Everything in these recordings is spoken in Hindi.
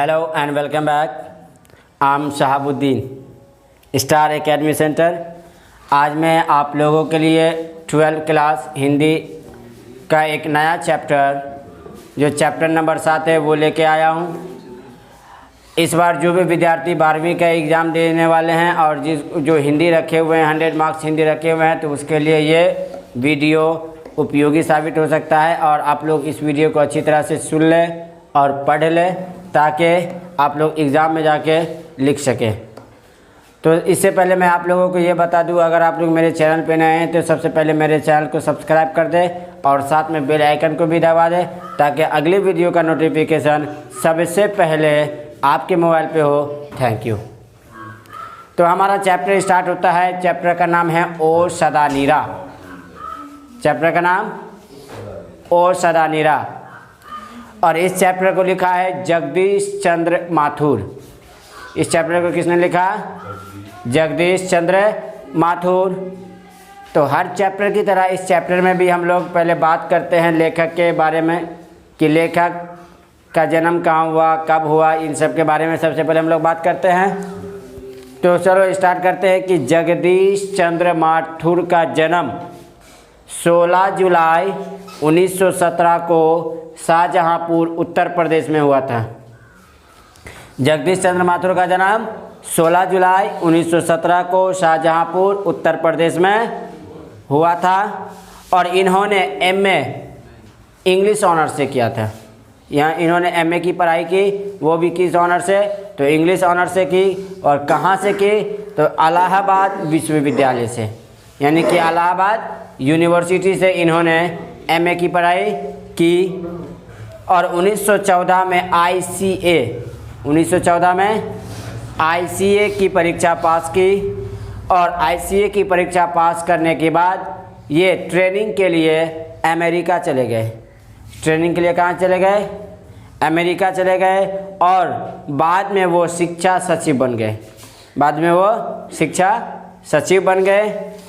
Hello and welcome back. I am Shahabuddin, star academy centre. आज मैं आप लोगों के लिए 12th क्लास हिंदी का एक नया चैप्टर जो चैप्टर नंबर 7 है वो लेके आया हूँ। इस बार जो भी विद्यार्थी 12वीं का एग्ज़ाम देने वाले हैं और जो हिंदी रखे हुए हैं 100 मार्क्स हिंदी रखे हुए हैं, तो उसके लिए ये वीडियो उपयोगी साबित हो सकता है। और आप लोग इस वीडियो को अच्छी तरह से सुन लें और पढ़ लें ताकि आप लोग एग्ज़ाम में जाके लिख सकें। तो इससे पहले मैं आप लोगों को ये बता दूं, अगर आप लोग मेरे चैनल पे नए हैं तो सबसे पहले मेरे चैनल को सब्सक्राइब कर दें और साथ में बेल आइकन को भी दबा दें ताकि अगली वीडियो का नोटिफिकेशन सबसे पहले आपके मोबाइल पे हो। Thank you. तो हमारा चैप्टर स्टार्ट होता है। चैप्टर का नाम है ओ सदा नीरा। चैप्टर का नाम ओ सदा नीरा और इस चैप्टर को लिखा है जगदीश चंद्र माथुर। इस चैप्टर को किसने लिखा? जगदीश चंद्र माथुर। तो हर चैप्टर की तरह इस चैप्टर में भी हम लोग पहले बात करते हैं लेखक के बारे में कि लेखक का जन्म कहाँ हुआ, कब हुआ, इन सब के बारे में सबसे पहले हम लोग बात करते हैं। तो चलो स्टार्ट करते हैं कि जगदीश चंद्र माथुर का जन्म 16 जुलाई 1917 को शाहजहांपुर उत्तर प्रदेश में हुआ था। जगदीश चंद्र माथुर का जन्म 16 जुलाई 1917 को शाहजहांपुर उत्तर प्रदेश में हुआ था और इन्होंने एमए इंग्लिश ऑनर से किया था। यहाँ इन्होंने एमए की पढ़ाई की, वो भी किस ऑनर से? तो इंग्लिश ऑनर से की। और कहाँ से की? तो इलाहाबाद विश्वविद्यालय से, यानी कि इलाहाबाद यूनिवर्सिटी से इन्होंने एमए की पढ़ाई की। और 1914 में आईसीए की परीक्षा पास की और आईसीए की परीक्षा पास करने के बाद ये ट्रेनिंग के लिए अमेरिका चले गए। ट्रेनिंग के लिए कहाँ चले गए? अमेरिका चले गए और बाद में वो शिक्षा सचिव बन गए।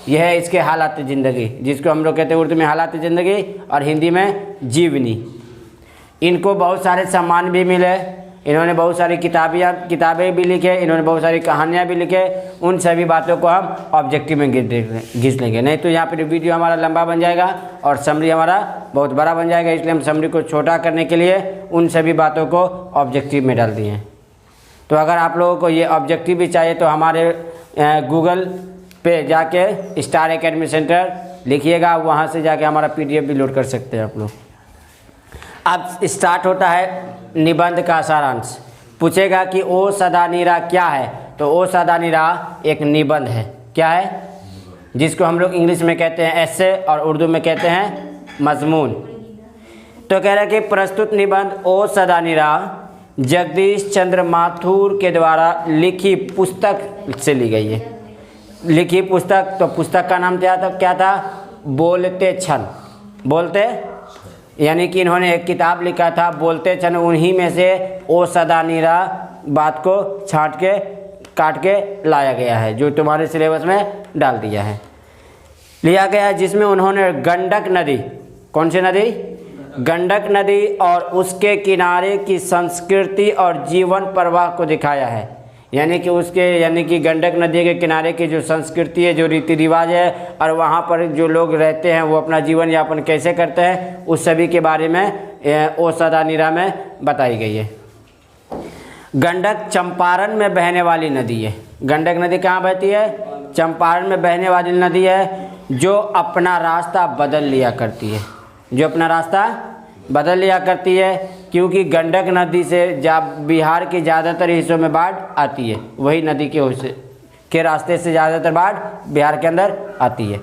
यह है इसके हालात ज़िंदगी, जिसको हम लोग कहते हैं उर्दू में हालात ज़िंदगी और हिंदी में जीवनी। इनको बहुत सारे सम्मान भी मिले। इन्होंने बहुत सारी किताबें भी लिखे, इन्होंने बहुत सारी कहानियाँ भी लिखे। उन सभी बातों को हम ऑब्जेक्टिव में घिस लेंगे, नहीं तो यहाँ पर वीडियो हमारा लंबा बन जाएगा और समरी हमारा बहुत बड़ा बन जाएगा। इसलिए हम समरी को छोटा करने के लिए उन सभी बातों को ऑब्जेक्टिव में डाल दिए। तो अगर आप लोगों को ये ऑब्जेक्टिव भी चाहिए तो हमारे गूगल पे जाके स्टार एकेडमी सेंटर लिखिएगा, वहाँ से जाके हमारा पीडीएफ भी लोड कर सकते हैं आप लोग। अब स्टार्ट होता है निबंध का सारांश। पूछेगा कि ओ सदा नीरा क्या है? तो ओ सदा नीरा एक निबंध है। क्या है? जिसको हम लोग इंग्लिश में कहते हैं एस्से और उर्दू में कहते हैं मजमून। तो कह रहा है कि प्रस्तुत निबंध ओ सदा नीरा जगदीश चंद्र माथुर के द्वारा लिखी पुस्तक से ली गई है। लिखी पुस्तक, तो पुस्तक का नाम क्या था? बोलते क्षण। बोलते, यानी कि इन्होंने एक किताब लिखा था बोलते क्षण, उन्हीं में से ओ सदा नीरा बात को छांट के काट के लाया गया है, जो तुम्हारे सिलेबस में डाल दिया लिया गया है, जिसमें उन्होंने गंडक नदी, कौन सी नदी? गंडक नदी और उसके किनारे की संस्कृति और जीवन प्रवाह को दिखाया है। यानी कि गंडक नदी के किनारे की जो संस्कृति है, जो रीति रिवाज है और वहाँ पर जो लोग रहते हैं वो अपना जीवन यापन कैसे करते हैं, उस सभी के बारे में ओ सदा नीरा में बताई गई है। गंडक चंपारण में बहने वाली नदी है। गंडक नदी कहाँ बहती है? चंपारण में बहने वाली नदी है, जो अपना रास्ता बदल लिया करती है। क्योंकि गंडक नदी से बिहार के ज़्यादातर हिस्सों में बाढ़ आती है, वही नदी के रास्ते से ज़्यादातर बाढ़ बिहार के अंदर आती है।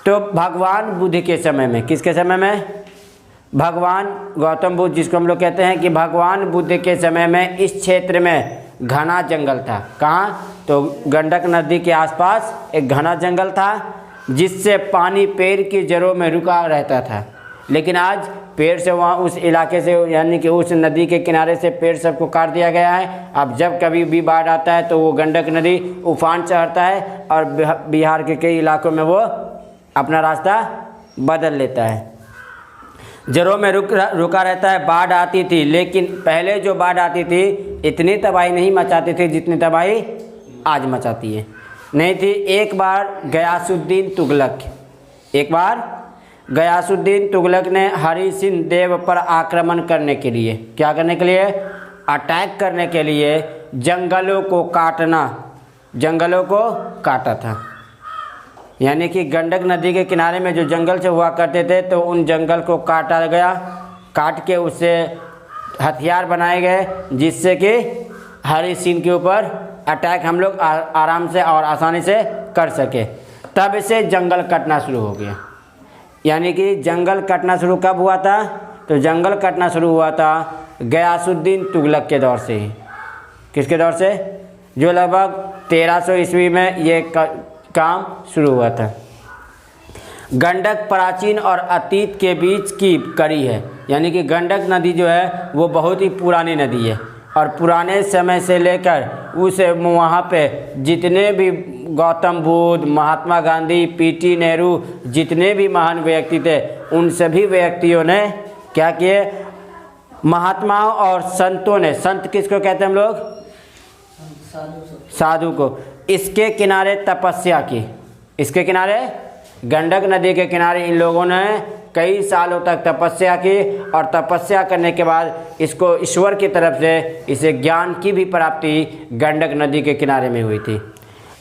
तो भगवान बुद्ध के समय में, किसके समय में? भगवान गौतम बुद्ध, जिसको हम लोग कहते हैं कि भगवान बुद्ध के समय में इस क्षेत्र में घना जंगल था। कहाँ? तो गंडक नदी के आसपास एक घना जंगल था, जिससे पानी पेड़ की जड़ों में रुका रहता था। लेकिन आज पेड़ से वहाँ उस इलाके से, यानी कि उस नदी के किनारे से पेड़ सबको काट दिया गया है। अब जब कभी भी बाढ़ आता है तो वो गंडक नदी उफान चढ़ता है और बिहार के कई इलाकों में वो अपना रास्ता बदल लेता है। जड़ों में रुका रहता है। बाढ़ आती थी, लेकिन पहले जो बाढ़ आती थी इतनी तबाही नहीं मचाती थी जितनी तबाही आज मचाती है, नहीं थी। एक बार गयासुद्दीन तुगलक ने हरि सिंह देव पर आक्रमण करने के लिए, क्या करने के लिए, अटैक करने के लिए जंगलों को काटा था। यानी कि गंडक नदी के किनारे में जो जंगल से हुआ करते थे तो उन जंगल को काटा गया, काट के उससे हथियार बनाए गए जिससे कि हरि सिंह के ऊपर अटैक हम लोग आराम से और आसानी से कर सके। तब से जंगल कटना शुरू हो गया। यानी कि जंगल कटना शुरू कब हुआ था, तो जंगल कटना शुरू हुआ था गयासुद्दीन तुगलक के दौर से ही। किसके दौर से, जो लगभग 1300 ईस्वी में ये काम शुरू हुआ था। गंडक प्राचीन और अतीत के बीच की कड़ी है। यानी कि गंडक नदी जो है वो बहुत ही पुरानी नदी है और पुराने समय से लेकर उस वहाँ पे जितने भी गौतम बुद्ध, महात्मा गांधी, पीटी नेहरू, जितने भी महान व्यक्ति थे उन सभी व्यक्तियों ने क्या किए, महात्माओं और संतों ने, संत किसको कहते हैं हम लोग, साधु को, इसके किनारे तपस्या की। इसके किनारे, गंडक नदी के किनारे इन लोगों ने कई सालों तक तपस्या की और तपस्या करने के बाद इसको ईश्वर की तरफ से इसे ज्ञान की भी प्राप्ति गंडक नदी के किनारे में हुई थी।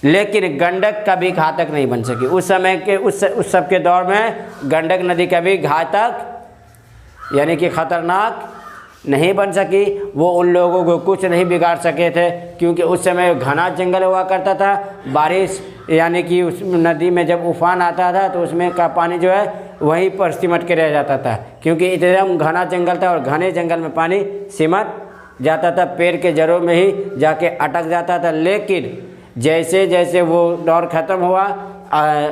लेकिन गंडक कभी घातक नहीं बन सकी। उस समय के उस सब के दौर में गंडक नदी कभी घातक यानी कि खतरनाक नहीं बन सकी। वो उन लोगों को कुछ नहीं बिगाड़ सके थे, क्योंकि उस समय घना जंगल हुआ करता था। बारिश यानी कि उस नदी में जब उफान आता था तो उसमें का पानी जो है वहीं पर सिमट के रह जाता था, क्योंकि एकदम घना जंगल था और घने जंगल में पानी सिमट जाता था, पेड़ के जड़ों में ही जाके अटक जाता था। लेकिन जैसे जैसे वो दौर ख़त्म हुआ,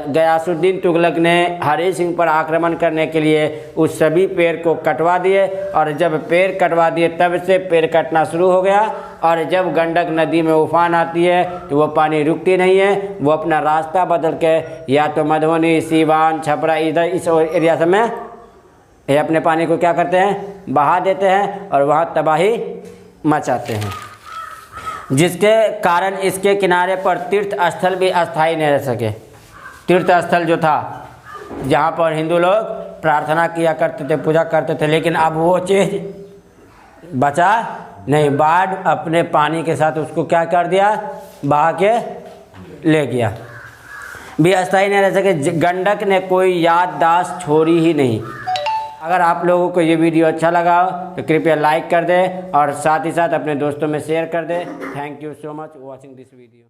गयासुद्दीन तुगलक ने हरि सिंह पर आक्रमण करने के लिए उस सभी पेड़ को कटवा दिए, और जब पेड़ कटवा दिए तब से पेड़ कटना शुरू हो गया। और जब गंडक नदी में उफान आती है तो वो पानी रुकती नहीं है, वो अपना रास्ता बदल के या तो मधुबनी, सीवान, छपरा, इधर इस एरिया सब में ये अपने पानी को क्या करते हैं, बहा देते हैं और वहाँ तबाही मचाते हैं, जिसके कारण इसके किनारे पर तीर्थ स्थल भी अस्थायी नहीं रह सके। तीर्थ स्थल जो था जहाँ पर हिंदू लोग प्रार्थना किया करते थे, पूजा करते थे, लेकिन अब वो चीज़ बचा नहीं। बाढ़ अपने पानी के साथ उसको क्या कर दिया, बहा के ले गया, भी अस्थायी नहीं रह सके। गंडक ने कोई याददाश्त छोड़ी ही नहीं। अगर आप लोगों को ये वीडियो अच्छा लगा हो तो कृपया लाइक कर दें और साथ ही साथ अपने दोस्तों में शेयर कर दें। Thank you so much watching this video.